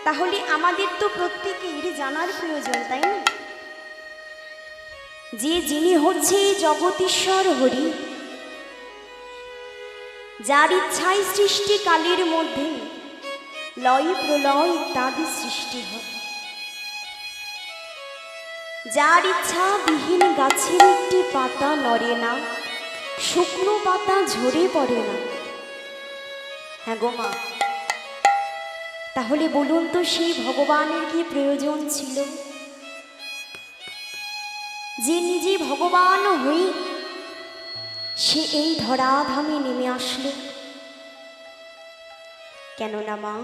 তাহলে আমাদের তো প্রত্যেকের জানার প্রয়োজন, তাই না? যে যিনি হচ্ছে জগতীশ্বর হরি, যার ইচ্ছায় সৃষ্টি কালের মধ্যে লয় প্রলয় ইত্যাদি সৃষ্টি হয়, যার ইচ্ছা বিহীন গাছের একটি পাতা নড়ে না, শুকনো পাতা ঝরে পড়ে না। হ্যাঁ গো মা, তাহলে বলুন তো সেই ভগবানের কি প্রয়োজন ছিল যে নিজে ভগবান হই সে এই ধরাধামে নেমে আসলো? কেননা মা,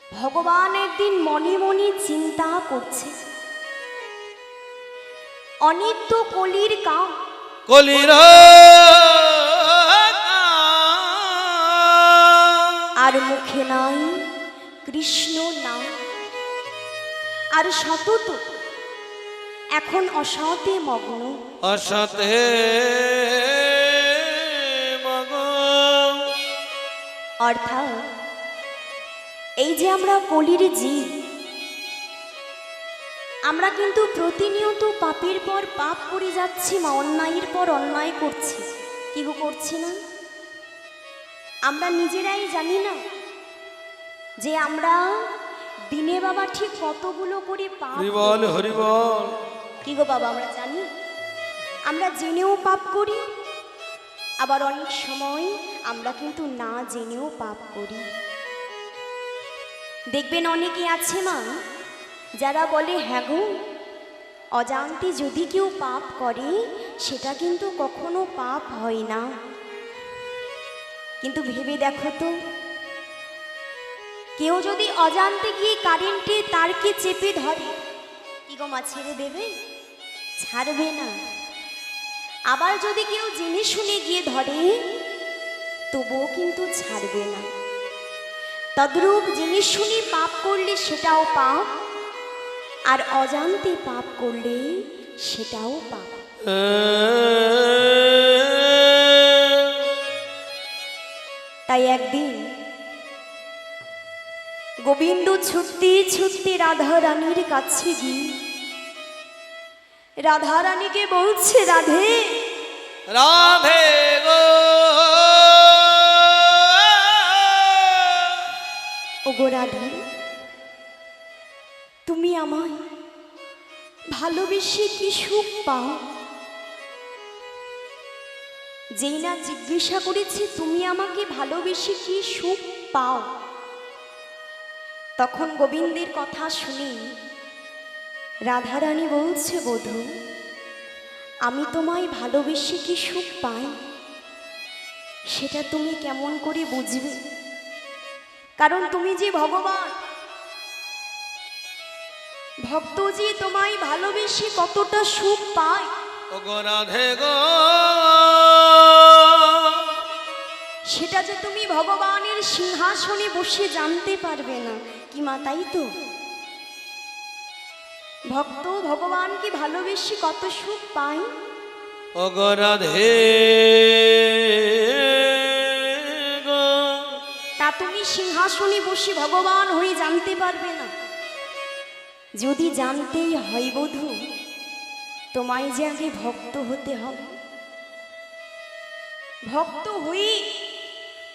ভগবান একদিন মনে মনে চিন্তা করছে, অনিত্য কলির কাম, কলির আর মুখে নাই কৃষ্ণ নাম, আর সতত এখন অসতে মগ্ন, অসতে মগ্ন। অর্থাৎ এই যে আমরা কলির জীব, আমরা কিন্তু প্রতিনিয়ত পাপের পর পাপ করে যাচ্ছি মা, অন্যায়ের পর অন্যায় করছি। কি গো করছি না? আমরা নিজেরাই জানি না যে আমরা দিনে বাবা ঠিক কতগুলো করে পাপ। হরিবল হরিবল। কি গো বাবা, আমরা জানি? আমরা জেনেও পাপ করি, আবার অনেক সময় আমরা কিন্তু না জেনেও পাপ করি। দেখবেন অনেকে আছে মা যারা বলে হ্যাঁ গো, অজান্তে যদি কেউ পাপ করে সেটা কিন্তু কখনো পাপ হয় না। কিন্তু ভেবে দেখো তো, কেউ যদি অজান্তে গিয়ে কারেন্টে তারকে চেপে ধরে, কি গো মা, ছেড়ে দেবে? ছাড়বে না। আবার যদি কেউ জেনে শুনে গিয়ে ধরে, তবুও কিন্তু ছাড়বে না। তদ্রূপ জেনে শুনে পাপ করলে সেটাও পাপ, আর অজান্তে পাপ করলে সেটাও পাপ। তাই একদিন গোবিন্দ ছুটতে ছুটতে রাধা রানীর কাছে গিয়ে রাধা রানীকে বলছে, রাধে রাধে গো, ওগো রাধে, তুমি আমায় ভালোবেসে কি সুখ পাও? যেই না জিজ্ঞাসা করেছি তুমি আমাকে ভালোবেসে কি সুখ পাও, তখন গোবিন্দের কথা শুনে রাধারানী বলছে, বধূ, আমি তোমায় ভালোবেসে কি সুখ পাই সেটা তুমি কেমন করে বুঝবে? কারণ তুমি যে ভগবান, ভক্ত যে তোমায় ভালোবেসে কতটা সুখ পায়, ওগো রাধে গো, সেটা যে তুমি ভগবানের সিংহাসনে বসে জানতে পারবে না। কি মা, তাই তো? ভক্ত ভগবানকে ভালোবেসে কত সুখ পায়, ওগো রাধে গো, তা তুমি সিংহাসনে বসে ভগবান হয়ে জানতে পারবে না। যদি জানতেই হয় বধূ, তোমায় যে আগে ভক্ত হতে হবে। ভক্ত হয়ে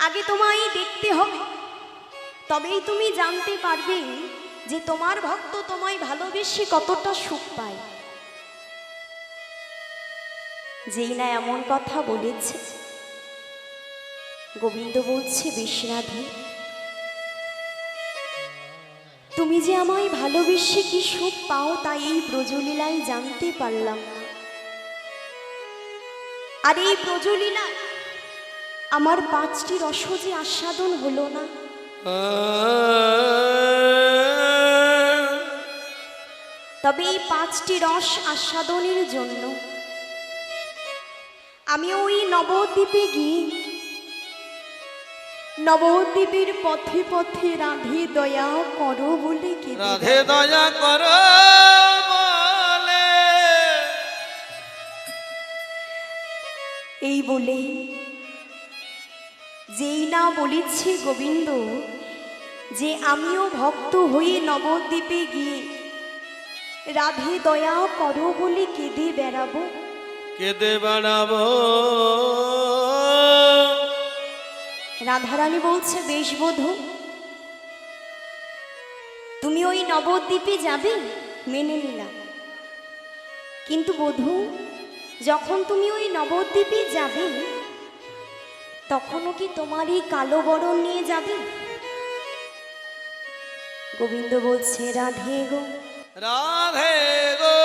আগে তোমায় দেখতে হবে, তবেই তুমি জানতে পারবে যে তোমার ভক্ত তোমায় ভালোবেসে কতটা সুখ পায়। যেই না এমন কথা বলেছে, গোবিন্দ বলছে, বেশ রাধে, তুমি যে আমায় ভালোবেসে কি সুখ পাও তা এই ব্রজলীলায় জানতে পারলাম না। আর এই ব্রজলীলায় আমার 5টি রস যে আস্বাদন হলো না, তবে এই 5টি রস আস্বাদনের জন্য আমি ওই নবদ্বীপে গিয়ে নবদ্বীপের পথে পথে রাধে দয়া করো বলে কেঁদে রাধে দয়া করো বলে, এই বলে যেই না বলেছে গোবিন্দ, যে আমিও ভক্ত হয়ে নবদ্বীপে গিয়ে রাধে দয়া করো বলে কেঁদে বেড়াবো? কেঁদে বেড়াবো। রাধারানী বলছে, বেশ বধূ, তুমি ওই নবদ্বীপে যাবে, মেনে নিলাম। কিন্তু বধূ, যখন তুমি ওই নবদ্বীপে যাবে, তখনও কি তোমার এই কালো বরণ নিয়ে যাবে? গোবিন্দ বলছে, রাধে গো, রাধে গো,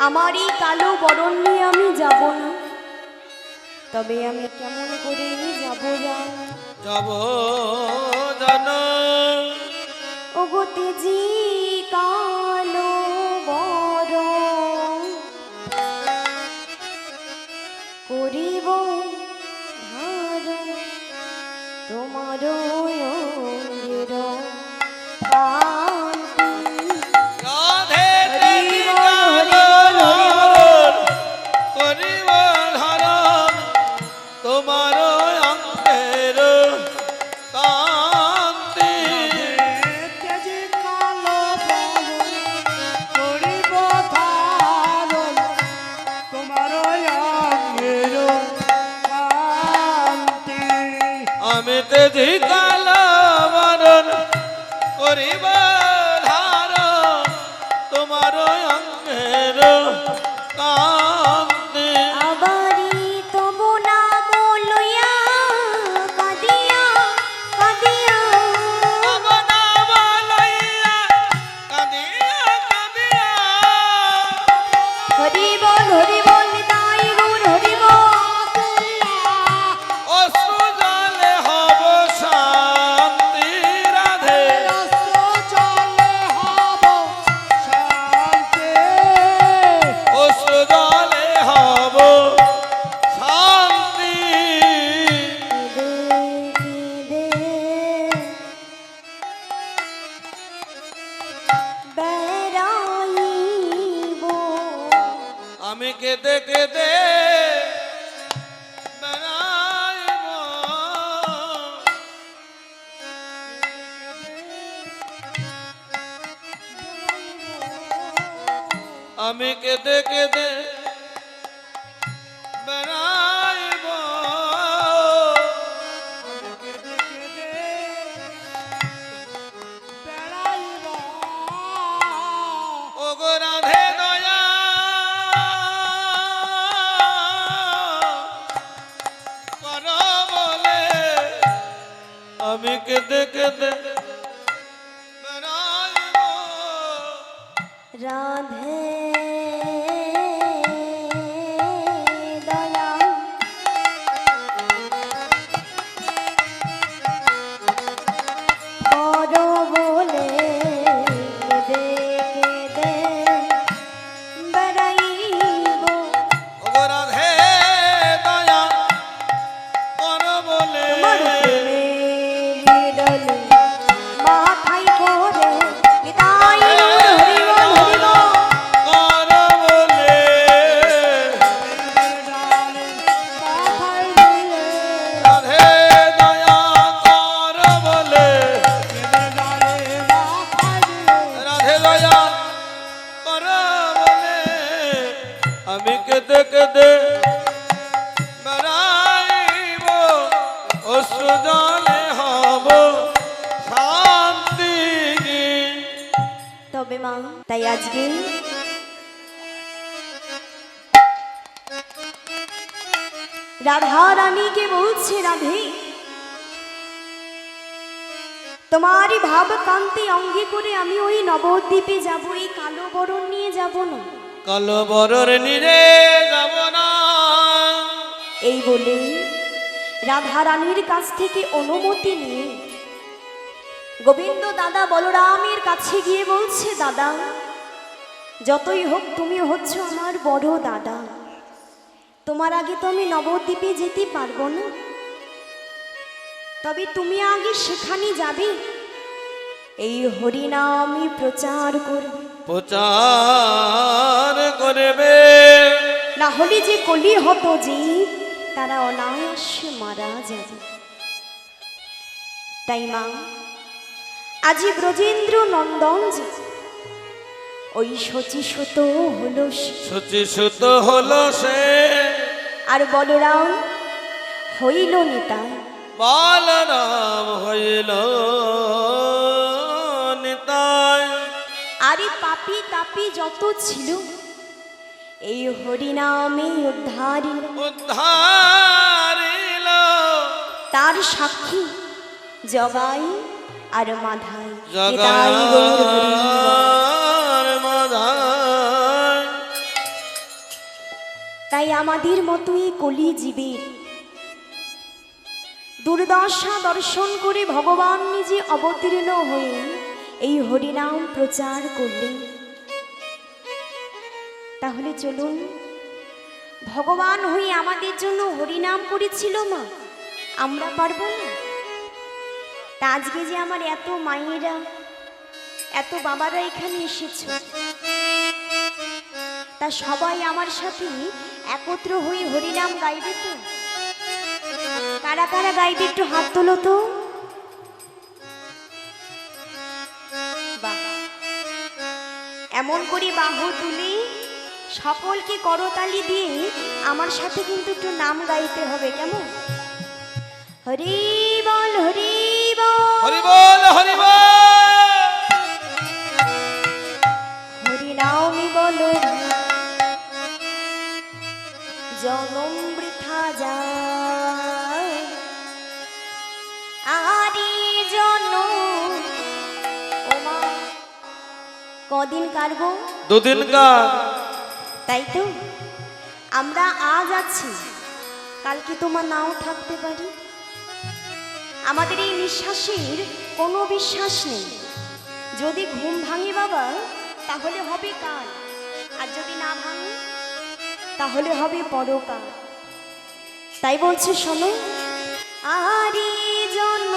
আমার এই কালো বরণ নিয়ে আমি যাব না। তবে আমি কেমন করে যাব জান? যাব জানো। ও গো তেজি কালো বরণ করিব ধারণ তোমার অঙ্গের কান্তি। রাধে হরি বল, কালো হরি বল, করিব ধারণ তোমার অঙ্গের কান্তি। তেজি কালো বরণ করিব ধারণ তোমার অঙ্গের কান্তি। আমি তেজি কালো বরণ করিব ধারণ তোমার অঙ্গের কান্তি। আবারি তবু নাম লইয়া কাঁদিয়া কাঁদিয়া অবনাম লইয়া কাঁদিয়া কাঁদিয়া হরি বল তাই গুণ হরি বল। অশ্রু জলে হব শান্তি। রাধে অস্ত্র চলে হব শান্তি। অশ্রু জলে হব শান্তি। কেঁদে বেড়াইব আমি কেঁদে কেঁদে বেড়াইব। আমি কেঁদে কেঁদে বেড়াইব। বেড়াইব ওগো রাধে দয়া করো বলে আমি কেঁদে কেঁদে বেড়াইব। রাধে দয়া করো বলে কেঁদে কেঁদে বেড়াইব। ওগো রাধে দয়া করো বলে তোমার প্রেমের বিরলে মাথায় করে নিতাই হরি বল হরি বল। করো বলে মাথায় নিয়ে রাধে দয়া করো বলে রাধে দয়া করো বলে আমি কেঁদে কেঁদে বেড়াইব। অশ্রু জলে হব শান্তি। তবে মা, তাই আজকে রাধা রানীকে বলছে, রাধে তোমারই ভাব কান্তি অঙ্গে করে আমি ওই নবদ্বীপে যাব, এই কালো বরণ নিয়ে যাব না। কালো বরর নিরে যাব না। এই বলে রাধা রানীর কাছ থেকে অনুমতি নিয়ে গোবিন্দ দাদা বলরামের কাছে গিয়ে বলছে, দাদা যতই হোক তুমি হচ্ছ আমার বড় দাদা, তোমার আগে তো আমি নবদ্বীপে যেতে পারবো না। তবে তুমি আগে সেখানে যাবে, এই হরিনামই প্রচার করবে, প্রচার করবে। না হলে যে কলি হতো জীব তারা অনায়াসে মারা যাবে। তাই মা, আজি ব্রজেন্দ্র নন্দন যে ওই শচীসুত হলো সে, শচীসুত হলো সে, আর বলরাম হইল নিতাই। বলরাম হইল নিতাই। আরে পাপি তাপি যত ছিল এই হরিনামে উদ্ধারিল। উদ্ধারিল তার সাক্ষী জগাই আর মাধাই। নিতাই গৌর হরি বল। জগার মাধাই। তাই আমাদের মতো এই কলি জীবের দুর্দশা দর্শন করে ভগবান নিজে অবতীর্ণ হয়ে এই হরিনাম প্রচার করলেন। তাহলে চলুন, ভগবান হয়ে আমাদের জন্য হরিনাম করেছিল মা, আমরা পারবো না? তা আজকে যে আমার এত মায়েরা এত বাবারা এখানে এসেছ, তা সবাই আমার সাথে একত্র হয়ে হরিনাম গাইবে তো? কারা কারা গাইবে একটু হাত তোলো তো। বাহ, এমন করে বাহু তুলে সকলকে করতালি দিয়ে আমার সাথে কিন্তু একটু নাম গাইতে হবে, কেমন? হরি বল হরি বল, হরি বল হরি বল। হরি নামে বলো জনম বৃথা যায়, আরে জনম ওমা কদিন কারবো? দুদিন কা। তাই তো আমরা আজ আছি, কালকে তোমার নাও থাকতে পারি। আমাদের এই নিঃশ্বাসের কোনো বিশ্বাস নেই। যদি ঘুম ভাঙে বাবা তাহলে হবে কাল, আর যদি না ভাঙে তাহলে হবে পরকাল। তাই বলছে শোনো, আরে জন্ম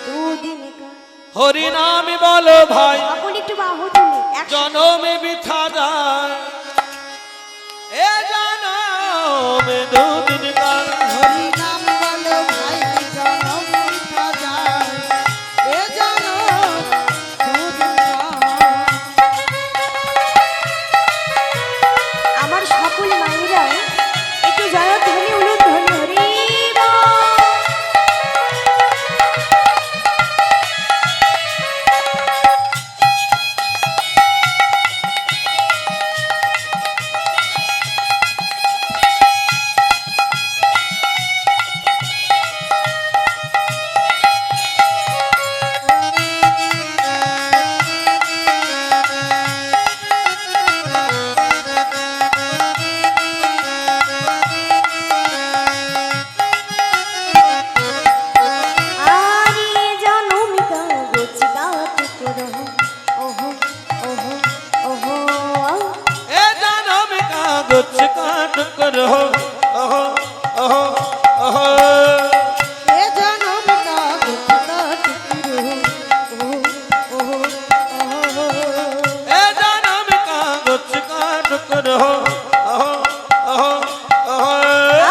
দুদিন কাল। হরি নামে বলো ভাই সকল একটু বাহু তুলে জনমে বিথা যায়, এ জনমে দুদিন কাল। হরি নাম বলো ভাই জনম বৃথা যায়, এ জনম দুদিন কাল। আমার সকল মায়েরা একটু জয়ধ্বনি উলুধ্বনি হরি বল। আরে জনমিকা গোচিগাত করো ওহো ওহো ওহো। এ জনমে কাগজ কাট করো, ওহো ওহো ওহো। এ জনম কাগজ কাট করো, ও ও ও। এ জনমে কাগজ কাট করো, ওহো ওহো ওহো।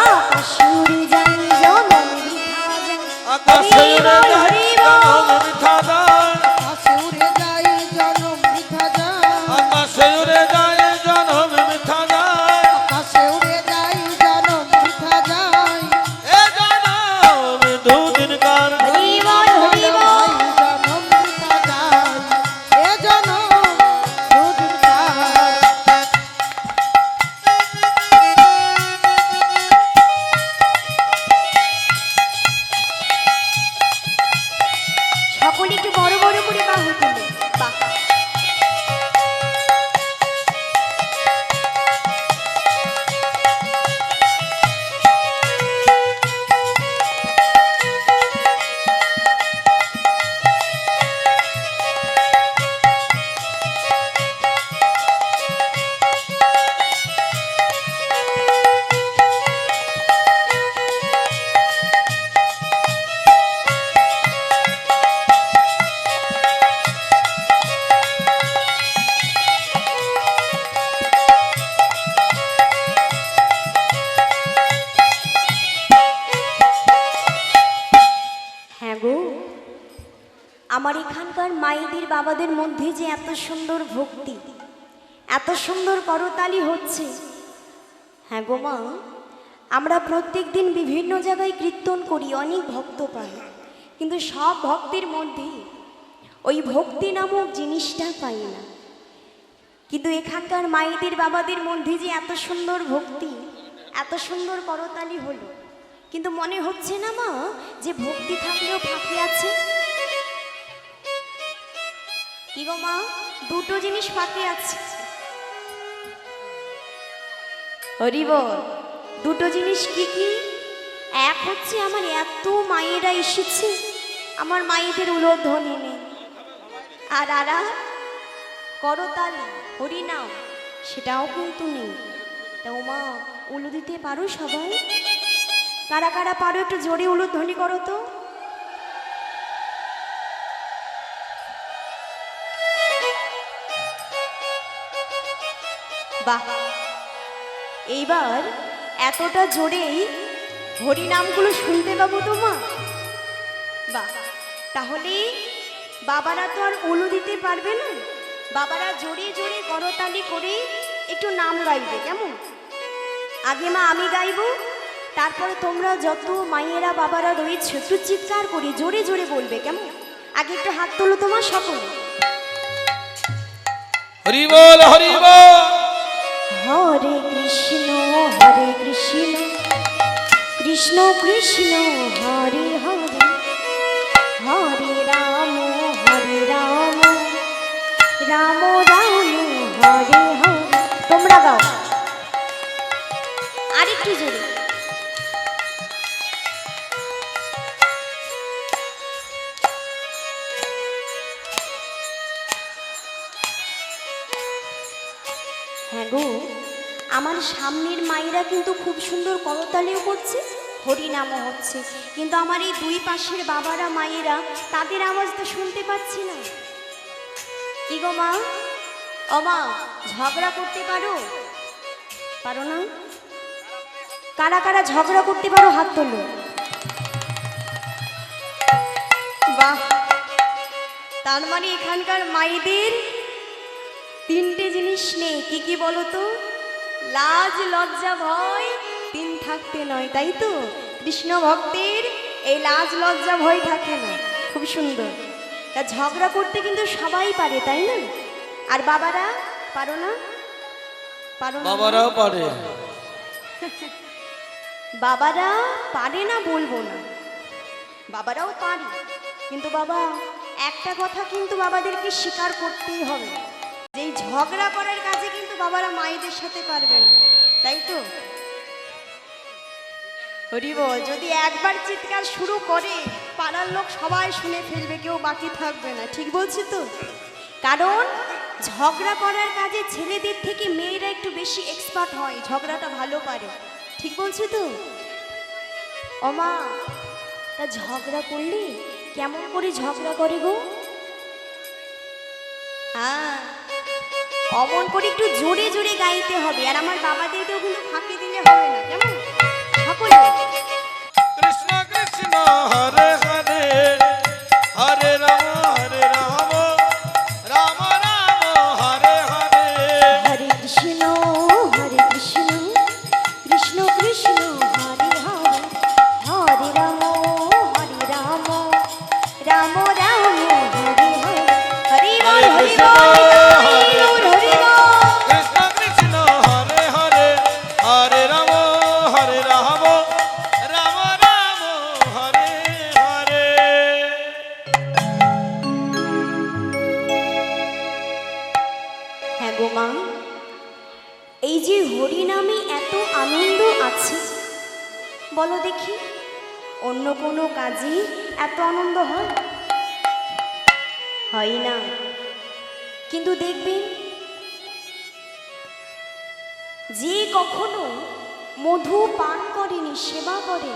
আকাশুরি যাই জনম বৃথা যায়। আকাশে উড়ে যায় জনম বৃথা যায়, আসুরে যাই জনম বৃথা যায়, আকাশে উড়ে যায় জনম বৃথা যায়। আকাশে উড়ে যাই জনম বৃথা যায়। এ জনমে দুদিন কাল। হরি বল হরি বল। জনম বৃথা যায়, এ জনম দুদিন কাল। সকলে একটু আমার এখানকার মায়েদের বাবাদের মধ্যে যে এত সুন্দর ভক্তি, এত সুন্দর করতালি হচ্ছে। হ্যাঁ গো মা, আমরা প্রত্যেক দিন বিভিন্ন জায়গায় কীর্তন করি, অনেক ভক্ত পাই, কিন্তু সব ভক্তের মধ্যে ওই ভক্তি নামক জিনিসটা পাই না। কিন্তু এখানকার মায়েদের বাবাদের মধ্যে যে এত সুন্দর ভক্তি, এত সুন্দর করতালি হলো, কিন্তু মনে হচ্ছে না মা যে ভক্তি থাকলেও ফাঁকি আছে? কি গো মা, দুটো জিনিস ফাঁকি আছে। হরি বল, দুটো জিনিস কি কি? এক হচ্ছে আমার এত মায়েরা এসেছে, আমার মায়েদের উলোধ্বনি নেই, আর আরা করতালি হরিনাম সেটাও কিন্তু নেই। তা মা উলু দিতে পারো সবাই? কারা কারা পারো একটু জোরে উলুধ্বনি করো তো। বাহ, এইবার এতটা জোরেই হরিনামগুলো শুনতে পাবো তো মা? বাহ, তাহলে বাবারা তো আর উলু দিতে পারবে না, বাবারা জোরে জোরে করতালি করে একটু নাম গাইবে, কেমন? আগে মা আমি গাইবো, তারপরে তোমরা যত মায়েরা বাবারা রয়েছে একটু চিৎকার করে জোরে জোরে বলবে, কেমন? আগে একটু হাত তোলো তোমার সকলে। হরি বল, হরি বল। হরে কৃষ্ণ কৃষ্ণ কৃষ্ণ হরে হরে, হরে রাম রাম রাম হরে হরে। তোমরা গাও আরেকটু জোরে। হ্যাঁ গো, আমার সামনের মায়েরা কিন্তু খুব সুন্দর করতালিও করছে, হরিনামও হচ্ছে, কিন্তু আমার এই দুই পাশের বাবারা মায়েরা তাদের আওয়াজ তো শুনতে পাচ্ছি না। কি গো মা, ও মা, ঝগড়া করতে পারো? পারো না? কারা কারা ঝগড়া করতে পারো হাত তোলো। বাহ, তার মানে এখানকার মায়েদের তিনটে জিনিস নেই, কি কি বলো তো? লাজ লজ্জা ভয় তিন থাকতে নয়, তাই তো? কৃষ্ণ ভক্তের এই লাজ লজ্জা ভয় থাকে না, খুব সুন্দর। তা ঝগড়া করতে কিন্তু সবাই পারে, তাই না? আর বাবারা পারো না? পারো না? বাবারাও পারে। বাবারা পারে না বলবো না, বাবারাও পারে, কিন্তু বাবা একটা কথা কিন্তু বাবাদেরকে স্বীকার করতেই হবে, যে এই ঝগড়া করার কাজে কিন্তু বাবারা মায়েদের সাথে পারবে না, তাই তো? হরি বল, যদি একবার চিৎকার শুরু করে পাড়ার লোক সবাই শুনে ফেলবে, কেউ বাকি থাকবে না, ঠিক বলছি তো? কারণ ঝগড়া করার কাজে ছেলেদের থেকে মেয়েরা একটু বেশি এক্সপার্ট হয়, ঝগড়াটা ভালো পারে, ঠিক বলছি তো? ও মা, তা ঝগড়া করলে কেমন করে ঝগড়া করে গো? হ্যাঁ, অমন করে একটু জোরে জোরে গাইতে হবে, আর আমার বাবাদেরকেও কিন্তু ফাঁকি দিলে হবে না, কেমন? সকলে কৃষ্ণ কৃষ্ণ হরে হরে, হরে রাম রাম রাম হরে হরে। হরে কৃষ্ণ কৃষ্ণ কৃষ্ণ হরে হরে, হরে রাম রাম রাম হরে হরে। হরি বল, হরি বল, হরি বল। কৃষ্ণ কৃষ্ণ হরে হরে, হরে রাম রাম রাম হরে হরে। হ্যাঁ গো মা, এই যে হরিনামে এত আনন্দ আছে, বলো দেখি অন্য কোনো কাজে এত আনন্দ হয়? হয় না। কিন্তু দেখবেন, যে কখনো মধু পান করেনি, সেবা করে,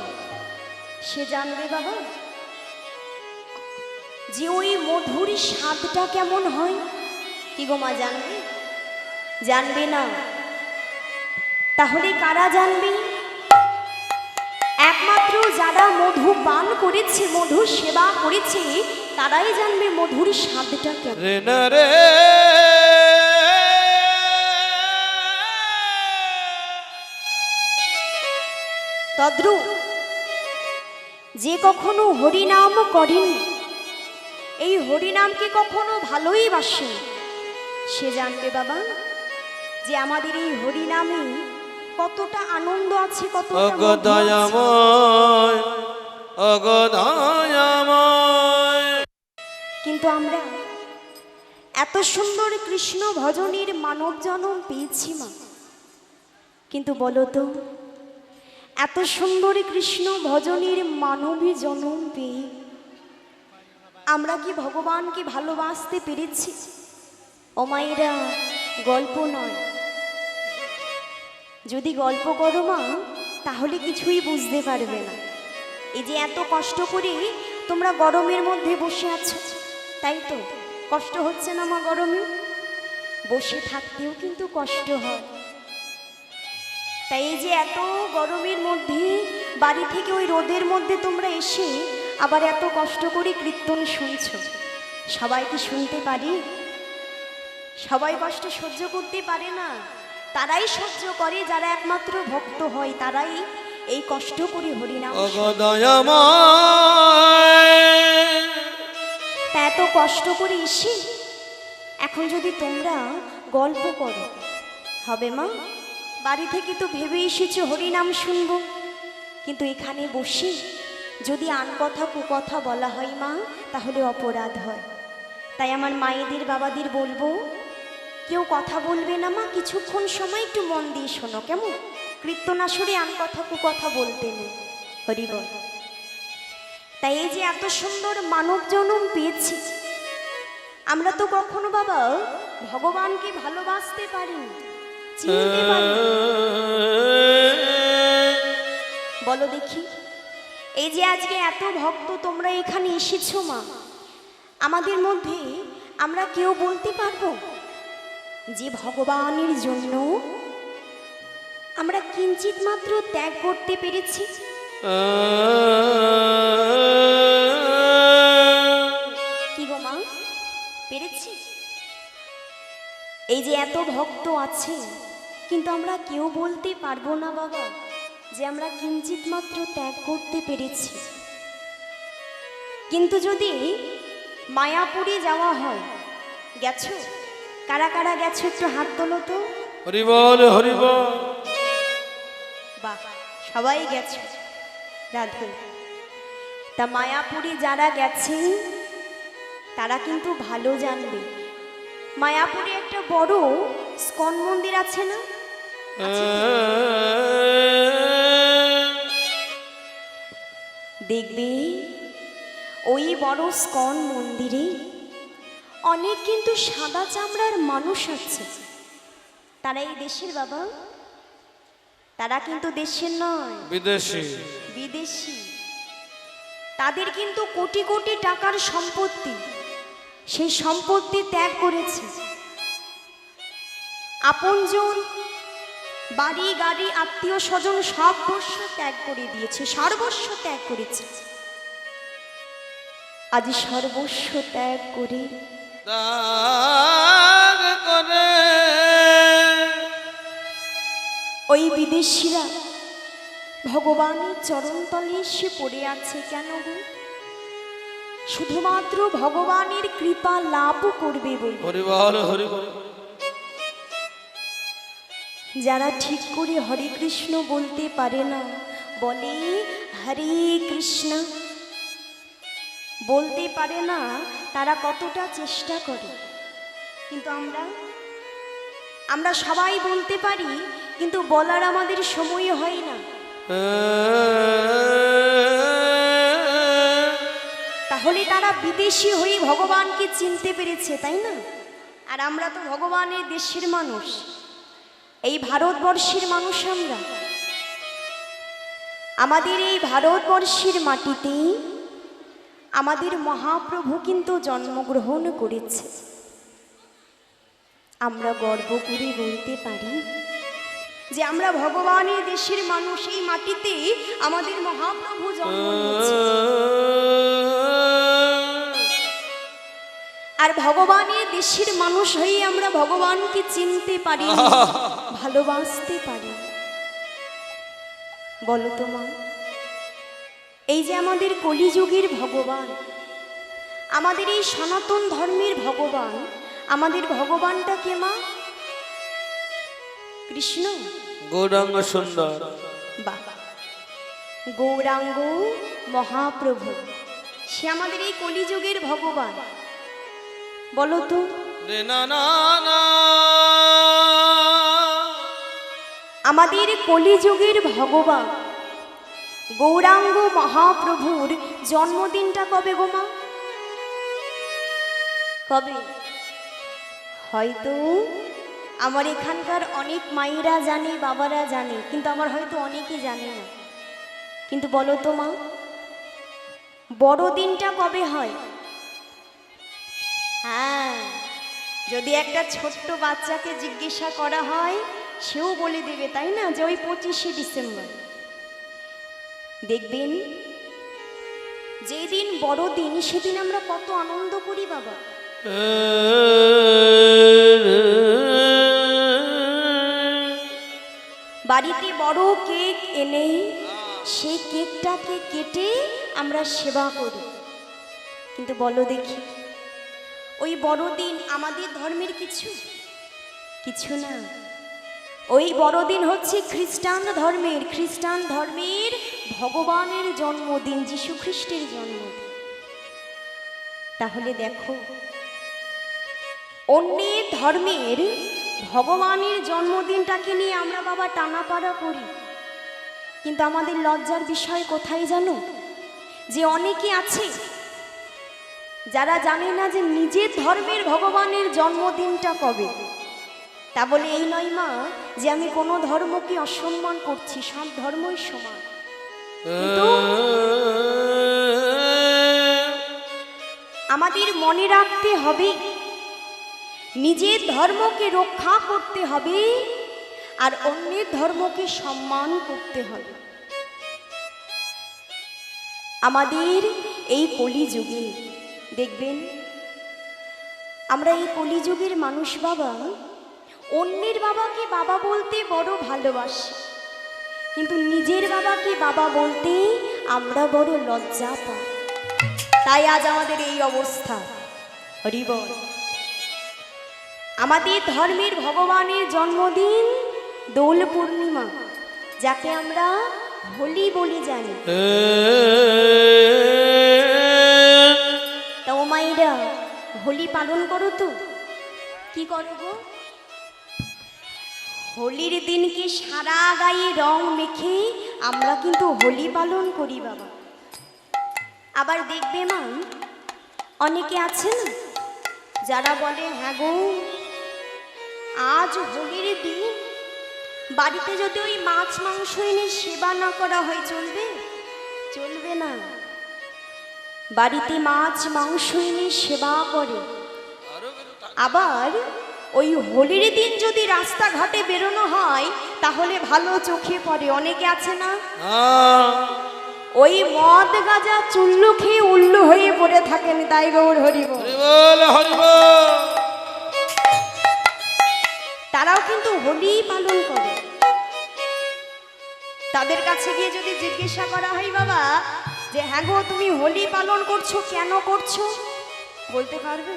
সে জানবে বাবা যে ওই মধুর স্বাদটা কেমন হয়। কি গো মা, জানবে? জানবে না? তাহলে কারা জানবে? এক একমাত্র যারা মধু পান করেছে, মধু সেবা করেছে, তারাই জানবে মধুর স্বাদটা কেমন। রে না রে তদ্রূপ যে কখনো হরিনাম করেনি, এই হরিনামকে কখনো ভালোই বাসে, সে জানবে বাবা যে আমাদের এই হরিনামে কতটা আনন্দ আছে, কতটা মধু আছে। অগদয়াময় অগদয়াময়। কিন্তু আমরা এত সুন্দর কৃষ্ণ ভজনের মানব জনম পেয়েছি মা, কিন্তু বলো তো এত সুন্দর কৃষ্ণ ভজনের মানবী জনম পেয়ে আমরা কি ভগবানকে ভালোবাসতে পেরেছি? ও মায়েরা, গল্প নয়, যদি গল্প করো মা তাহলে কিছুই বুঝতে পারবে না। এই যে এত কষ্ট করে তোমরা গরমের মধ্যে বসে আছো, তাই তো কষ্ট হচ্ছে না মা? গরমে বসে থাকতেও কিন্তু কষ্ট হয়। তাই এই যে এত গরমের মধ্যে বাড়ি থেকে ওই রোদের মধ্যে তোমরা এসে আবার এত কষ্ট করে কীর্তন শুনছো, সবাই কি শুনতে পারি? সবাই কষ্ট সহ্য করতে পারে না। তারাই সহ্য করে যারা একমাত্র ভক্ত হয়, তারাই এই কষ্ট করে হরিনাম শোনে। অগদয়াময়। তা এত কষ্ট করে এসে এখন যদি তোমরা গল্প করো, হবে মা? বাড়ি থেকে তো ভেবে এসেছো হরিনাম শুনবো, কিন্তু এখানে বসে যদি আন কথা কুকথা বলা হয় মা, তাহলে অপরাধ হয়। তাই আমার মায়েদের বাবাদের বলবো, কেউ কথা বলবে না মা, কিছুক্ষণ সময় একটু মন দিয়ে শোনো, কেমন? কীর্তন আসরে আন কথা কুকথা বলতে নেই, হরি বল। তাই এই যে এত সুন্দর মানব জনম পেয়েছি, আমরা তো কখনো বাবা ভগবানকে ভালোবাসতে পারিনি, চিনতে পারিনি। বলো দেখি, এই যে আজকে এত ভক্ত তোমরা এখানে এসেছো মা, আমাদের মধ্যে আমরা কেউ বলতে পারবো যে ভগবানের জন্য আমরা কিঞ্চিত মাত্র ত্যাগ করতে পেরেছি? কি গো মা, পেরেছি? এই যে এত ভক্ত আছে, কিন্তু আমরা কেউ বলতে পারবো না বাবা যে আমরা কিঞ্চিত মাত্র ত্যাগ করতে পেরেছি। কিন্তু যদি মায়াপুরে যাওয়া হয়, গেছো? কারা কারা গেছো একটু হাত তোলো তো। হরি বল হরি বল। বাহ, সবাই গেছে, রাধে। তা মায়াপুরে যারা গেছে তারা কিন্তু ভালো জানবে, মায়াপুরে একটা বড় স্কন মন্দির আছে না? আছে তো? দেখবে ওই বড় স্কন মন্দিরে অনেক কিন্তু সাদা চামড়ার মানুষ আছে। তারা এই দেশের বাবা, তারা কিন্তু দেশের নয়, বিদেশি। বিদেশি। তাদের কিন্তু কোটি কোটি টাকার সম্পত্তি, সেই সম্পত্তি ত্যাগ করেছে। আপনজন, বাড়ি গাড়ি, আত্মীয় স্বজন সর্বস্ব ত্যাগ করে দিয়েছে, সর্বস্ব ত্যাগ করেছে। আজ সর্বস্ব ত্যাগ করে দাগ করে ওই বিদেশিরা ভগবানের চরণতলে এসে পড়ে আছে। কেন গো? শুধুমাত্র ভগবানের কৃপা লাভ করবে বলে। হরি বল হরি বল। যারা ঠিক করে হরে কৃষ্ণ বলতে পারে না, বলে হরে কৃষ্ণ, বলতে পারে না, তারা কতটা চেষ্টা করে। কিন্তু আমরা সবাই বলতে পারি, কিন্তু বলার আমাদের সময় হয় না। তাহলে তারা বিদেশি হয়ে ভগবানকে চিনতে পেরেছে, তাই না? আর আমরা তো ভগবানের দেশের মানুষ, এই ভারতবর্ষের মানুষ। আমরা আমাদের এই ভারতবর্ষের মাটিতে আমাদের মহাপ্রভু কিন্তু জন্মগ্রহণ করেছে। আমরা গর্ব করে বলতে পারি যে আমরা ভগবানের দেশের মানুষ, এই মাটিতে আমাদের মহাপ্রভু জন্ম নিয়েছে। আর ভগবানের দেশের মানুষ হয়ে আমরা ভগবানকে চিনতে পারি, ভালোবাসতে পারি। বলো তো মা, এই যে আমাদের কলিযুগের ভগবান, আমাদের এই সনাতন ধর্মের ভগবান, আমাদের ভগবানটা কে মা? কৃষ্ণ, গৌরাঙ্গ সুন্দর। বাহ, গৌরাঙ্গ মহাপ্রভু, সে আমাদের এই কলিযুগের ভগবান। বলো তো, রে না না না। আমাদের কলিযুগের ভগবান গৌরাঙ্গ মহাপ্রভুর জন্মদিনটা কবে গো মা? কবে? হয়তো আমার এখানকার অনেক মায়েরা জানে, বাবারা জানে, কিন্তু আমার হয়তো অনেকেই জানে না। কিন্তু বলো তো মা, বড়দিনটা কবে হয়? হ্যাঁ, যদি একটা ছোট্ট বাচ্চাকে জিজ্ঞাসা করা হয়, সেও বলে দেবে, তাই না, যে ওই 25শে ডিসেম্বর। দেখবেন যেদিন বড়দিন সেদিন আমরা কত আনন্দ করি বাবা। বাড়িতে বড় কেক এনে সেই কেকটাকে কেটে আমরা সেবা করি। কিন্তু বলো দেখি, ওই বড়দিন আমাদের ধর্মের কিছু কিছু না। ওই বড়দিন হচ্ছে খ্রিস্টান ধর্মের ভগবানের জন্মদিন, যীশু খ্রিস্টের জন্মদিন। তাহলে দেখো, অন্যের ধর্মের ভগবানের জন্মদিনটাকে নিয়ে আমরা বাবা টানাপাড়া করি। কিন্তু আমাদের লজ্জার বিষয় কোথায় জানো? যে অনেকে আছে যারা জানে না যে নিজের ধর্মের ভগবানের জন্মদিনটা কবে। তা বলে এই নয় মা যে আমি কোনো ধর্মকে অসম্মান করছি, সব ধর্মই সমান। কিন্তু আমাদের মনে রাখতে হবে, নিজের ধর্মকে রক্ষা করতে হবে আর অন্যের ধর্মকে সম্মান করতে হবে। আমাদের এই কলিযুগে দেখবেন, আমরা এই কলিযুগের মানুষ বাবা অন্যের বাবাকে বাবা বলতে বড় ভালোবাসি, কিন্তু নিজের বাবাকে বাবা বলতে আমরা বড় লজ্জা পাই। তাই আজ আমাদের এই অবস্থা। হরি বল। আমাদের ধর্মের ভগবানের জন্মদিন দোল পূর্ণিমা, যাকে আমরা হোলি বলে জানি। তা ও মাইরা, হোলি পালন করো তো? কি করো গো? হোলির দিনকে সারা গায়ে রং মেখে আমরা কিন্তু হোলি পালন করি বাবা। আবার দেখবে মা, অনেকে আছে না যারা বলে, হ্যাঁ গো আজ হোলির দিন, বাড়িতে যদি ওই মাছ মাংস এনে সেবা না করা হয় চলবে? চলবে না। বাড়িতে মাছ মাংস এনে সেবা করে। আবার ওই হোলির দিন যদি রাস্তাঘাটে বেরোনো হয় তাহলে ভালো চোখে পড়ে। অনেকে আছে না, ওই মদ গাঁজা চুল্লু খেয়ে উল্লু হয়ে পড়ে থাকেন। তাই গৌর হরি বল। তারাও কিন্তু হোলি পালন করে। তাদের কাছে গিয়ে যদি জিজ্ঞাসা করা হয় বাবা যে হ্যাঁ গো তুমি হোলি পালন করছো, কেন করছো? বলতে পারবে?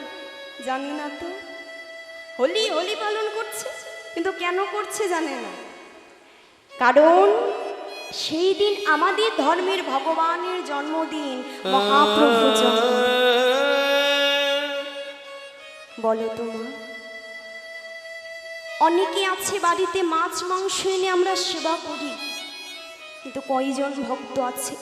জানি না তো। হোলি হোলি পালন করছে, কিন্তু কেন করছে জানে না। কারণ সেই দিন আমাদের ধর্মের ভগবানের জন্মদিন, মহাপ্রভু জন্মদিন। বলো তো মা, অনেকে আছে বাড়িতে মাছ মাংস এনে আমরা সেবা করি, কিন্তু কয়জন ভক্ত আছে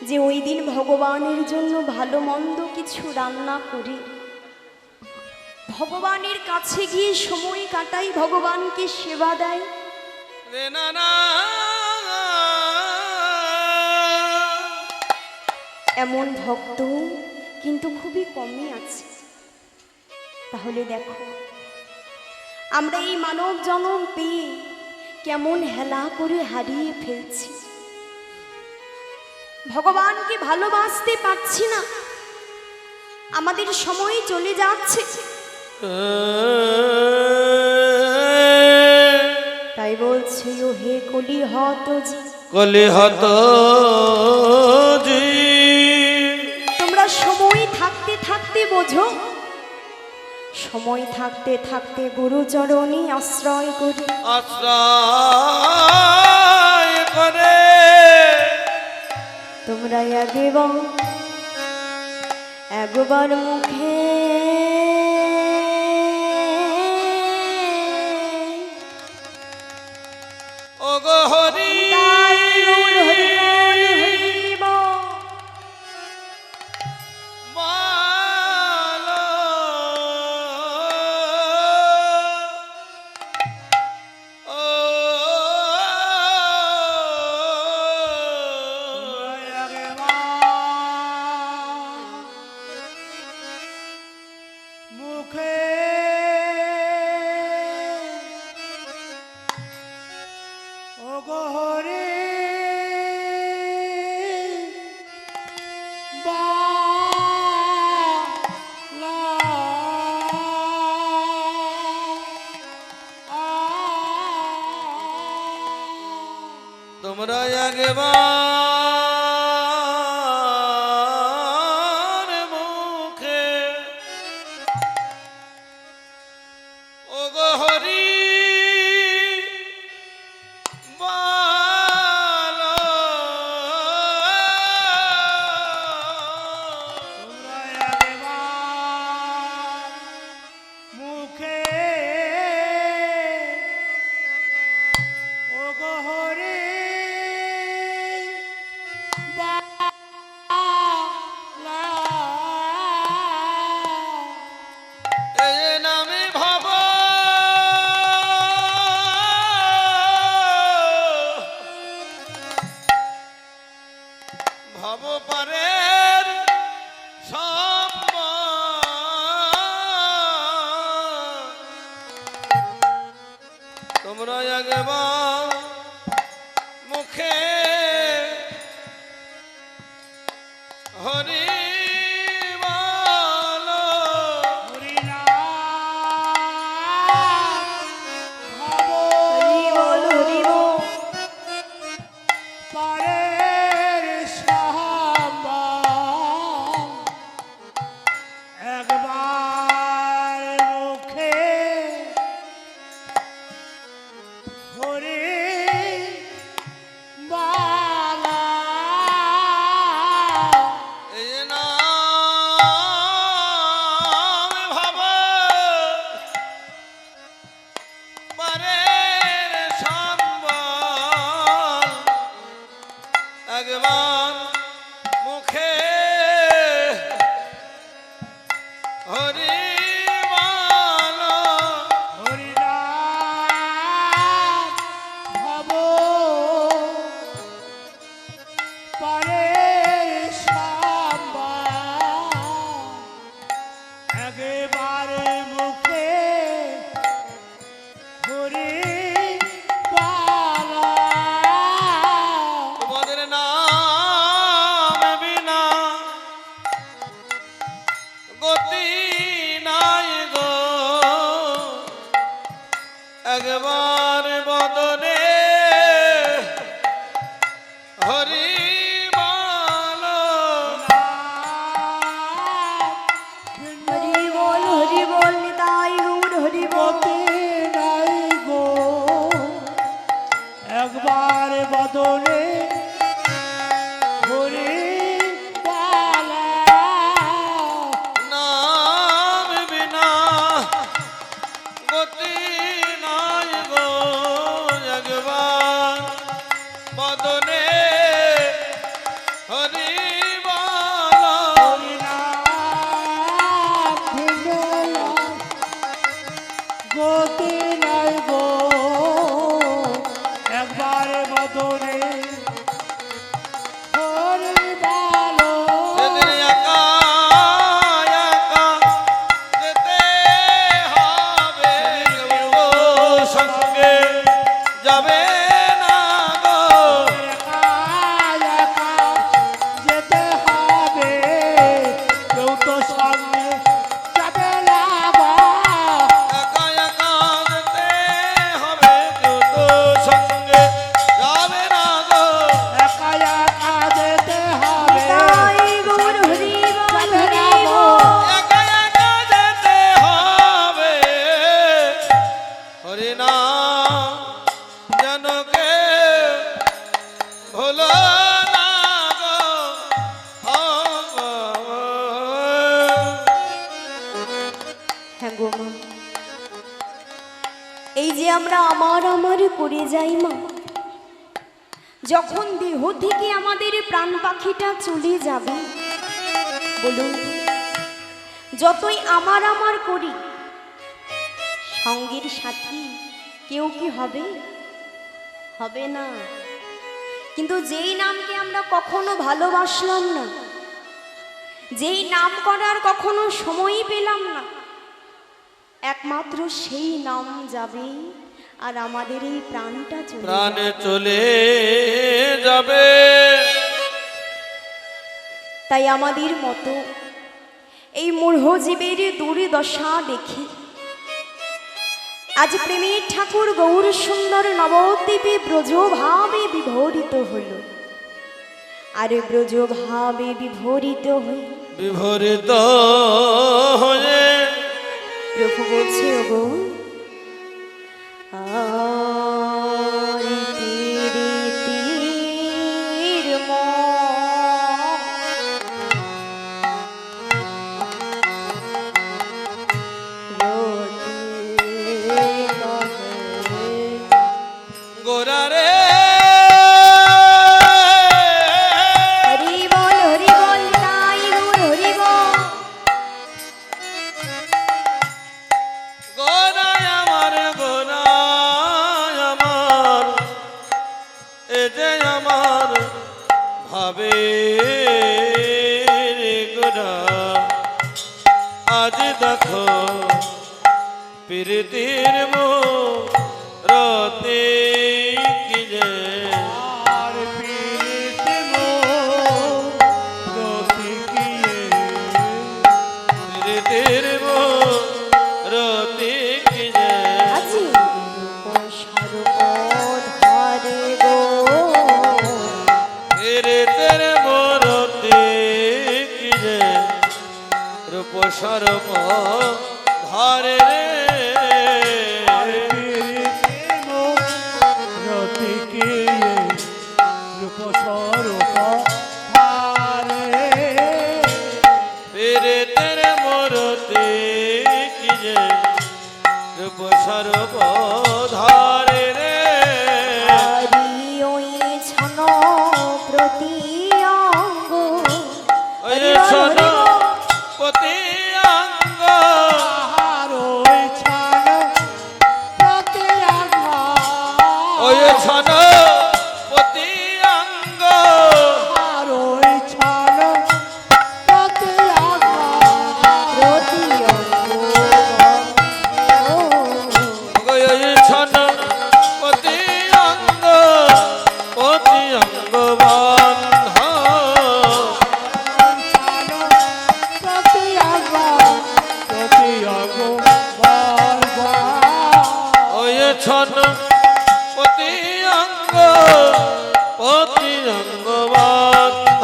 যে ওই দিন ভগবানের জন্য ভালো মন্দ কিছু রান্না করে ভগবানের কাছে গিয়ে সময় কাটাই, ভগবানকে সেবা দেয়? এমন ভক্ত কিন্তু খুবই কমই আছে। তাহলে দেখো, আমরা এই মানব জনম পেয়ে কেমন হেলা করে হারিয়ে ফেলছি। ভগবানকে ভালোবাসতে পারছি না, আমাদের সময় চলে যাচ্ছে। তাই বলছি ও হে কলি হত জি, কলি হত জি, তোমরা সময় থাকতে থাকতে বোঝো, সময় থাকতে থাকতে গুরুচরণে আশ্রয় করি। আশ্রয় করে তোমরা একবার মুখে ও গো হরি মালো ও মুখে ও গো হরি তোমরা একবার মুখে ও গো হরি বালো মুখে ও গো হরি এই নামে ভাব ভব পারের তোমরা একবার মুখে হরি বলো হরি বল হরি বল। পারের সাহাবা একবার মুখে হরি বালা এই নাম ভাব পারের সম্বল একবার মুখে হরি বলো হরিনাম ভব পারের সাম্বা একেবারে মুখে হরি পালা তোমাদের নাম বিনা গতি নাই গো একবার বদনে হরি বলো হরি বল হরি বল নিতাই গৌর হরি বল। নাই গো একবার বদলে হরি পালা নাম বিনা গতি নাই গো একবার বদনে হরি বলো গতি নাই গো একবার বদলে হরি বালো সেদিন একা একা যেতে হবে গো আমরা আমার আমার করে যাই মা, যখন দেহ থেকে আমাদের প্রাণ পাখিটা চলে যাবে, বলুন তো, যতই আমার আমার করি, সঙ্গের সাথী কেউ কি হবে? হবে না। কিন্তু যেই নামকে আমরা কখনো ভালোবাসলাম না, যেই নাম করার কখনো সময়ই পেলাম না, একমাত্র সেই নাম যাবে আর আমাদের এই প্রাণটা প্রাণে চলে যাবে। তাই আমাদের মতো এই মূঢ়জীবের দুর্দশা দেখি আজ প্রেমের ঠাকুর গৌর সুন্দর নবদ্বীপে ব্রজভাবে বিভোরিত হইল। আর ব্রজভাবে বিভোরিত হয়ে প্রভু বলছে, ওগো আর প্রীতির গোরা রে প্রীতির মোরতে কি যে আর প্রীতির মোরতে কি প্রীতির মোরতে কি যে আজি সর্বধারে গো প্রীতির মোরতে কি যে রূপ সর্ব ধারে রে সর্বধারে রে ওই ছন প্রতি অঙ্গ ওই ছন প্রতি অঙ্গ ওই ছন প্রতি অঙ্গ ওই ছন প্রতি ছন প্রতি অঙ্গ প্রতি অঙ্গ বন্ধ ওই ছন প্রতি অঙ্গ প্রতি অঙ্গ বন্ধ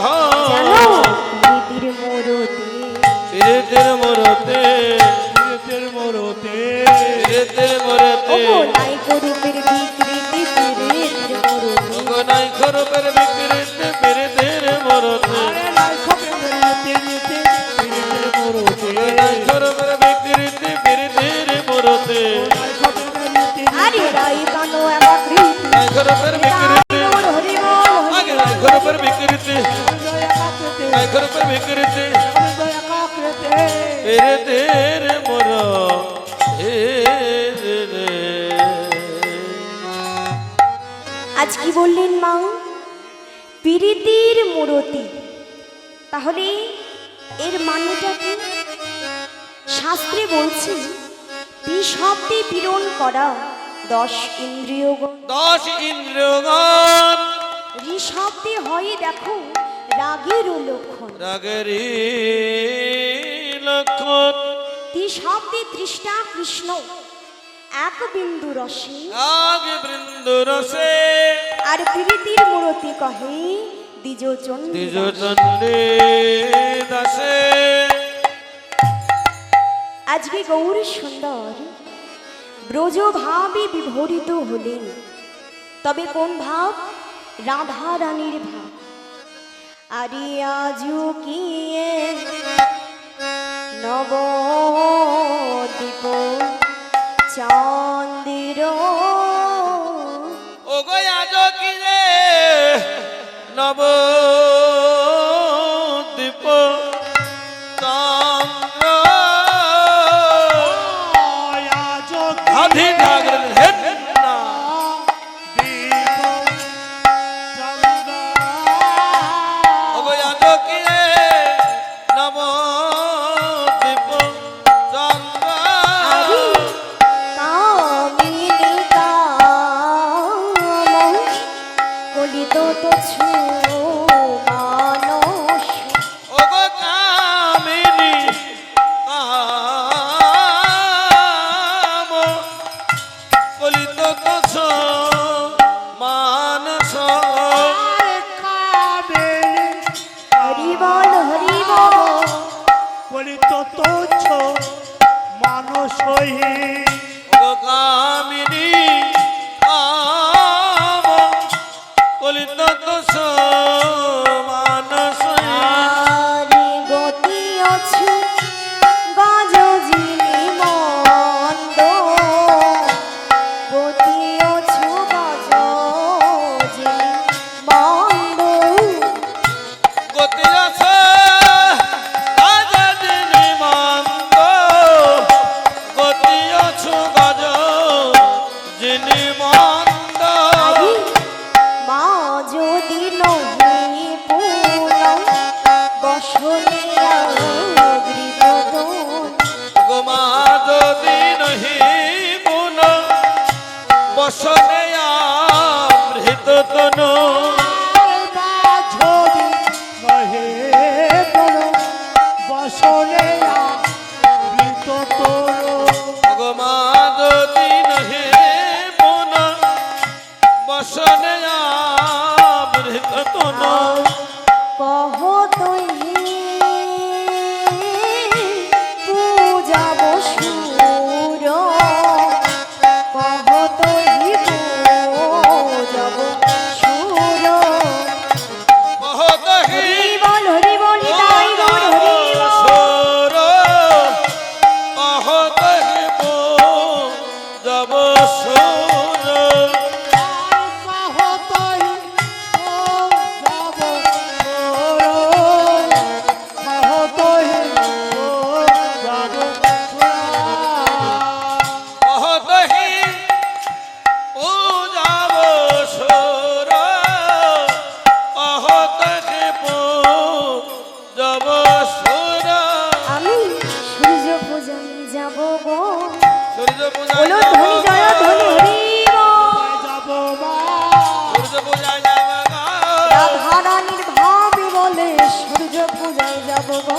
প্রীতির মোরতে প্রীতির মোরতে নাই করুপের বিকৃতি নাই খরপের বিকৃতি প্রীতির মোরতে নাই খরপের বিকৃতি প্রীতির মোরতে আরে রাই কানো একৃতি নাই খরপের বিকৃতি আগে নাই খরপের বিকৃতি নাই খরপের বিকৃতি প্রীতির মোরতে আজ কি বললেন মা? প্রীতির মূরতি। তাহলে এর মানেটা কি? শাস্ত্রে বলছে শব্দে পীড়ন করা 10 ইন্দ্রিয়গণ। 10 ইন্দ্রিয়গণ শব্দে হয় দেখো রাগের লক্ষণ। রাগের লক্ষণ শব্দে তৃষ্ণা কৃষ্ণ এক বিন্দু রসে আগে বৃন্দ রসে আর প্রীতির মূরতি কহে দ্বিজচণ্ডী দাসে। আজকে গৌর সুন্দর ব্রজভাবে বিভোরিত হলেন। তবে কোন ভাব? রাধা রানীর ভাব। আরে আজু কি নবদ্বীপ চন্দ্র কলিত তুচ্ছ মানসহী কামিনী কাম কলিত দোষ মানস আরে গতি অছু গজ যিনি মন্দ, গতি অছু গজ যিনি মন্দ। গতি আছে আজ যিনি মন্দ, গতি অছু গজ যিনি মন্দ। আরে মা যদি নহি পুনঃ বসনে আবৃতদন। গোমা যদি নহি পুন বসনে আমৃত তনু। যদি নহে তোর বসনে মৃত তোর গোমা যদি নহি পুন বসনে আমৃত তনু। কহ তহি পূজাব সুর, কহ তহি পূজাব সুর। কহতহি হরি বল তাই বল হরি বল। সুর, কহতহি যাব সুর। কহতই যাব কহতই যাব কহতহি পূজাব সুর, কহতহি পূজাব সুর। আমি সূর্য পূজায় যাব গো। সূর্য পূজায় বলো ধনি জয় ধনি হরি বল। যাব মা সূর্য পূজায় যাব গো। রাধারানীর ভাবে বলে সূর্য পূজায় যাব গো।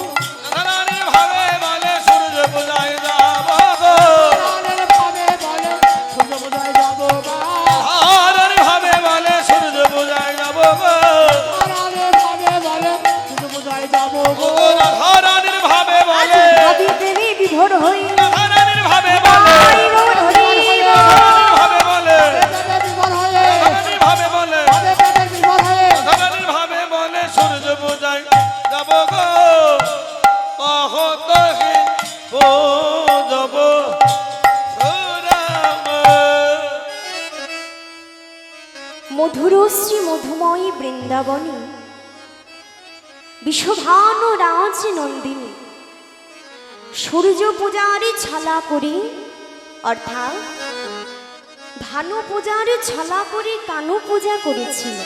রাধারানীর ভাবে বলে সূর্য পূজায় যাব গো। প্রাণের ভাবে বলে সূর্য পূজায় যাব মা রাধারানীর ভাবে বলে সূর্য পূজায় যাব গো। প্রাণের ভাবে বলে সূর্য পূজায় যাব গো রাধারানীর ভাবে আজ বলে, ভাবি প্রেমে বিভোর হই রাধারানীর ভাবে বলে, তাই গৌর হরি বল। রাধারানীর ভাবে বলে, প্রেমের বিভোর হয়ে রাধারানীর ভাবে বলে, প্রেমের বিভোর হয়ে রাধারানীর ভাবে বলে সূর্য পূজায় যাব গো। কহতহি পূজব সুরাম। মধুর শ্রী মধুময়ী বৃন্দাবনী বিশ্বভানু রাজ নন্দিনী সূর্য পূজার ছলা করে, অর্থাৎ ভানু পূজার ছলা করে কানু পূজা করেছিল।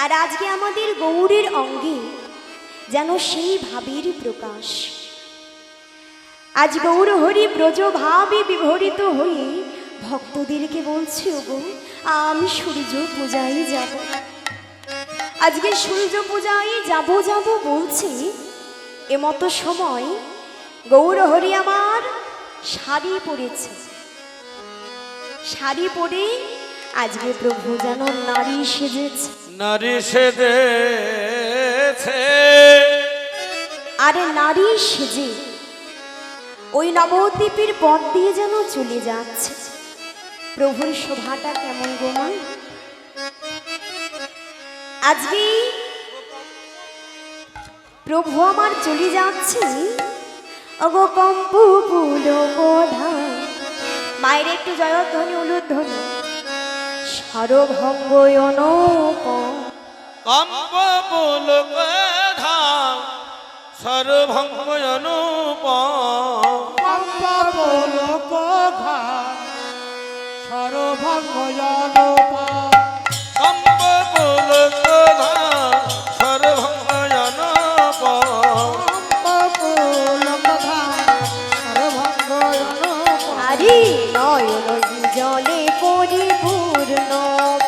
আর আজকে আমাদের গৌরের অঙ্গে যেন সেই ভাবের প্রকাশ। আজ গৌর হরি ব্রজ ভাবে বিভরিত হয়ে ভক্তদেরকে বলছে, ওগো আমি সূর্য পূজায় যাব। আজকে সূর্য পূজায় যাব যাব বলছি, এমতো সময় গৌর হরি আমার শাড়ি পরেছে। শাড়ি পরে আজকে প্রভু যেন নারী সেজেছে। নারী সেজেছে, আর নারী সেজে ওই নবদ্বীপের পথ দিয়ে যেন চলে যাচ্ছে। প্রভুর শোভাটা কেমন গোমা। আজকে প্রভু আমার চলে যাচ্ছে, অগো কম্পু পুলকোধা। মায়ের একটু জয়ধ্বনি উলুধ্বনি। সরভঙ্গ অনুপম কম্প পুলক ধাম সর্বভঙ্গ অনুপম। কম্পলোক ঘাট সর্বভঙ্গ জনপা কম্প পুলক ধাম সর্বভঙ্গ অনুপম। কম্পলোক ঘাট সর্বভঙ্গ জনপা আরে নয়ন জলে পরিপূর্ণ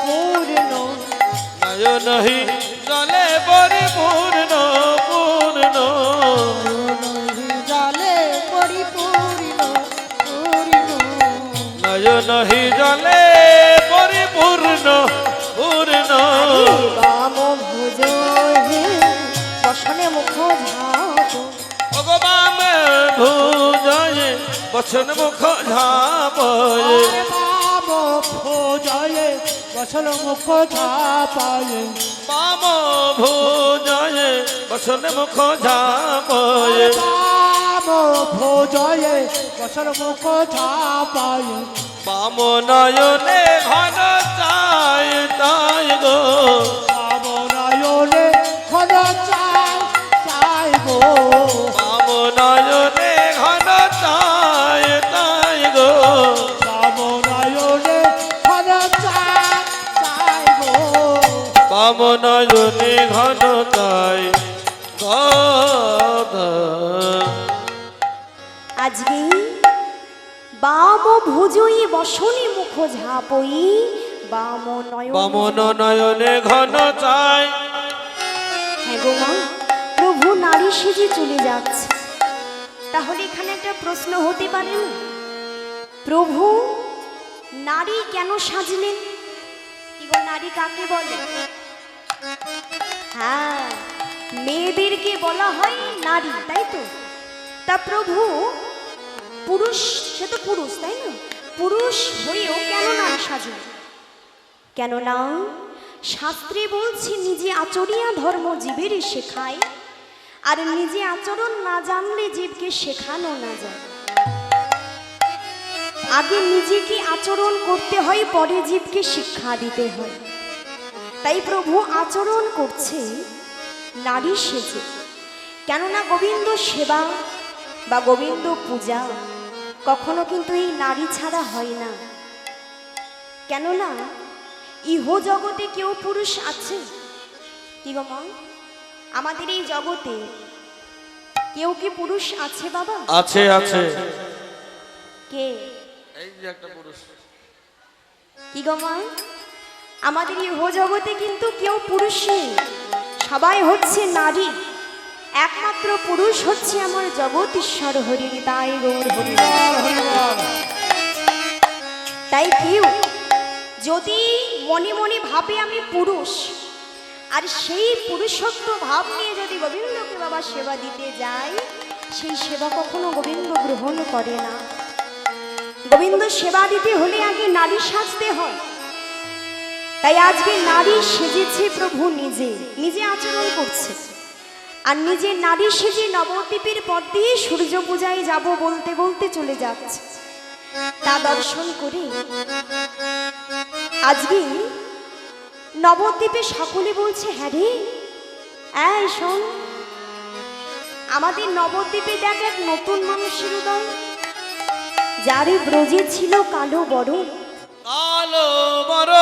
পূর্ণ। নয়নহি জলে পরিপূর্ণ পূর্ণ। জলে পরিপূর্ণ পূর্ণ নয়নহি জলে পরিপূর্ণ পূর্ণ। বাম ভুজ হে বসনে মুখ ঝাপ। ওগো বসন মুখ ঝাপয়ে আরে বাম ভোজয়ে বসন মুখ ঝাপয়ে বাম ভোজয়ে বসন মুখ ঝাপয়ে বাম ভোজয়ে বসন মুখ ঝাপয়ে বাম নয়নে ঘন চাই তাই গো বাম নয়নে ঘন চাই চাই গো বাম নয়নে ঘন চাই তাই গো বাম নয়নে ঘন চাই চাই গো বাম নয়নে ঘন চাই আজকে বাম ভুজই বসনি মুখ ঝাপই বাম নয়ন বামন নয়নে ঘন চাই হ্যাঁ গো মা, প্রভু নারী সেজে চলে যাচ্ছে। তাহলে এখানে একটা প্রশ্ন হতে পারে না, প্রভু নারী কেন সাজলেন? কি গো, নারী কাকে বলে? হ্যাঁ, মেয়েদেরকে বলা হয় নারী, তাই তো? তা প্রভু পুরুষ, সে তো পুরুষ, তাই না? পুরুষ হয়েও কেন নারী সাজলেন? কেননা শাস্ত্রে বলছে নিজে আচরিয়া ধর্ম জীবের শেখায়, আর নিজে আচরণ না জানলে জীবকে শেখানো না যায়। আগে নিজেকে আচরণ করতে হয়, পরে জীবকে শিক্ষা দিতে হয়। তাই প্রভু আচরণ করছে নারী সেজে। কেননা গোবিন্দ সেবা বা গোবিন্দ পূজা কখনো কিন্তু এই নারী ছাড়া হয় না। কেননা ইহ জগতে কেউ পুরুষ আছে কি গো মা? আমাদের এই জগতে কেউ কি পুরুষ আছে বাবা? আছে আছে কে? এই যে একটা পুরুষ। কি গো মা? আমাদের ইহ জগতে কিন্তু কেউ পুরুষ নেই, সবাই হচ্ছে নারী। একমাত্র পুরুষ হচ্ছে আমার জগতীশ্বর হরি তাই গৌর হরি। তাই কেউ যদি মনে মনে ভাবে আমি পুরুষ, আর সেই পুরুষত্ব ভাব নিয়ে যদি গোবিন্দকে বাবা সেবা দিতে যায়, সেই সেবা কখনো গোবিন্দ গ্রহণ করে না। গোবিন্দ সেবা দিতে হলে আগে নারী সাজতে হয়। তাই আজকে নারী সেজেছে প্রভু, নিজে নিজে আচরণ করছে, আর নিজে নারী সেজে নবদ্বীপের পথ দিয়ে সূর্য পূজায় যাব বলতে বলতে চলে যাচ্ছে। তা দর্শন করে আজকে নবদ্বীপে সকলে বলছে, হ্যাঁ রে, এই শোন, আমাদের নবদ্বীপে দেখ এক নতুন মানুষের উদয়, যারে ব্রজে ছিল কালো বরণ, কালো বড়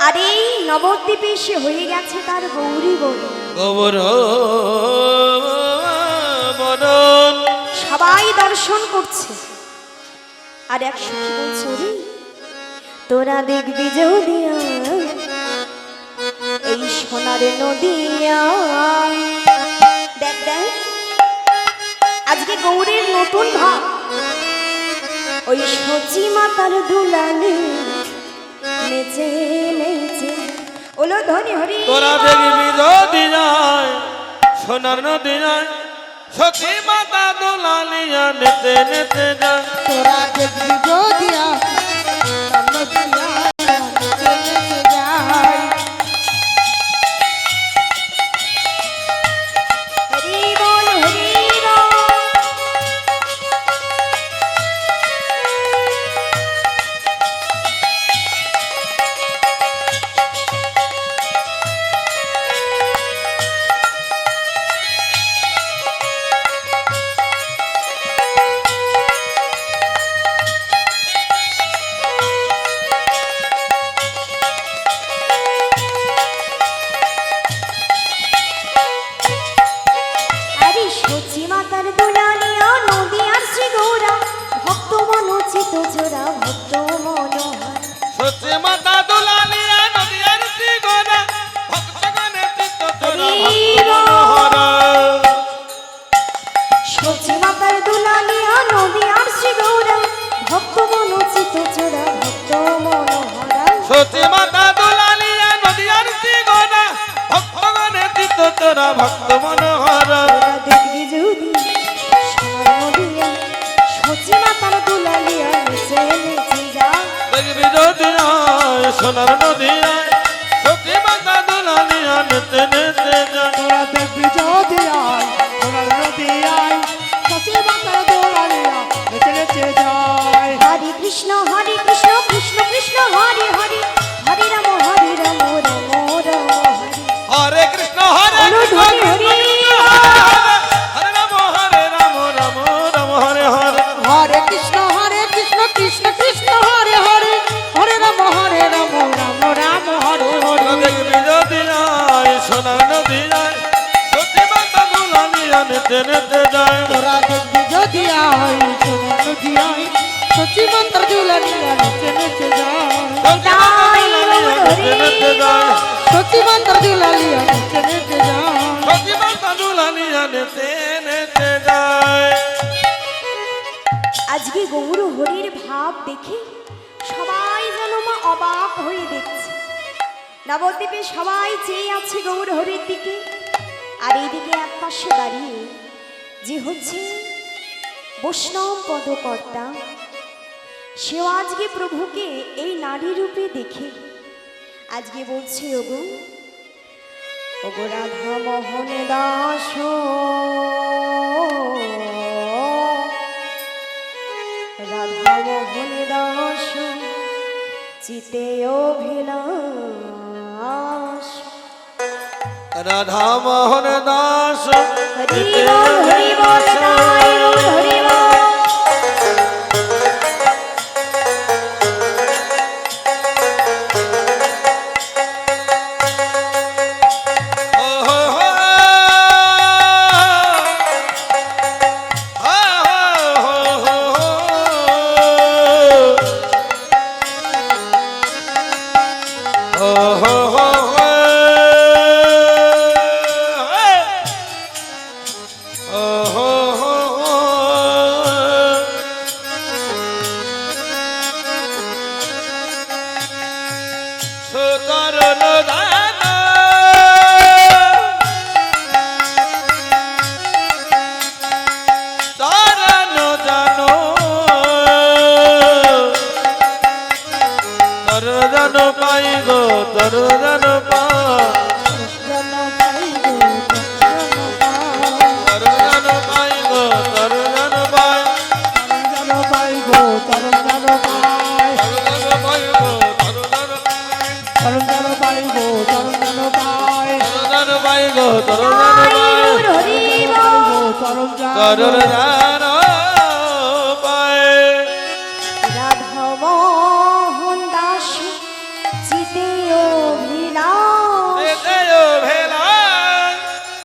আর এই নবদ্বীপে সে হয়ে গেছে তার গৌরী বরণ। গোবর বরণ সবাই দর্শন করছে, আর এক সখী বলছে, ওরে তোরা দেখবি যদিয়া এই সোনার নদিয়া, দেখ দেখ আজকে গৌরের নতুন ভাব, ওই সচি মাতার দুলালে নেচে নেচে ওলো ধনী হরি। তোরা দেখবি যদি যায় সোনার নদী যায়, সতী মাতা দোলালিয়া নেতে নেতে যায়। তোরা দেখবি যদিয়া নদিয়া নেচে নেচে যায়। হরি বল হরি বল। আরে সচি মাতার দুলালিয়া নদী আর শ্রী গৌরা, ভক্ত মনোচিত জোড়া ভক্ত মনোহর। সতী মাতা দোলালিয়া নদী আর শ্রী গোরা, ভক্তগণে চিত্ত তোরা ভক্ত মনোহর। সচি মাতার দুলালিয়া নদী আর শ্রী গৌরা, ভক্ত মনোচিত জোড়া ভক্ত মনোহর। সতী মাতা দোলালিয়া নদী আর শ্রী গোরা, ভক্তগণে চিত্ত তোরা ভক্ত মনোহর। তোরা দেখবি যদি সোনার নদিয়া, সচি সোনার নদিয়ায় সতী মাতা দুলালিয়া নেতে নেতে যায় তোরা দেখবি যদি আয় সোনার নদী আয় সচি মাতার দোলালিয়া নেচে নেচে যায় হরে কৃষ্ণ কৃষ্ণ কৃষ্ণ হরে হরে হরে রাম রাম রাম হরে হরে কৃষ্ণ হরে কৃষ্ণ হরে হরে রাম রাম রাম হরে হরে হরে কৃষ্ণ কৃষ্ণ কৃষ্ণ হরে হরে হরে রাম রাম রাম হরে হরে দেখবি যদি আয় সোনার নদিয়ায় সতী মাতা দুলালিয়া নেতে নেতে যায় তোরা দেখবি যদি আয় সোনার নদী আয় সচি মন্ত্র দুলালিয়া নেচে নেচে যায় সচি মন্ত্র দুলালিয়া নেচে নেচে যায় সতী মাতা দুলালিয়া নেতে নেতে যায় আজকে গৌর হরির ভাব দেখে সবাই যেন মা অবাক হয়ে দেখছে। নবদ্বীপে সবাই চেয়ে আছে গৌর হরির দিকে, আর এইদিকে এক পাশে দাঁড়িয়ে যে হচ্ছে বৈষ্ণব পদকর্তা, সেও আজকে প্রভুকে এই নারী রূপে দেখে আজকে বলছে ওগো ওগো রাধা মোহন দাস রাধা মোহন দাস চিতে অভিলাষ রাধা মোহন দাস হরি বল হরি বল তাই বল হরি বল। তরুণ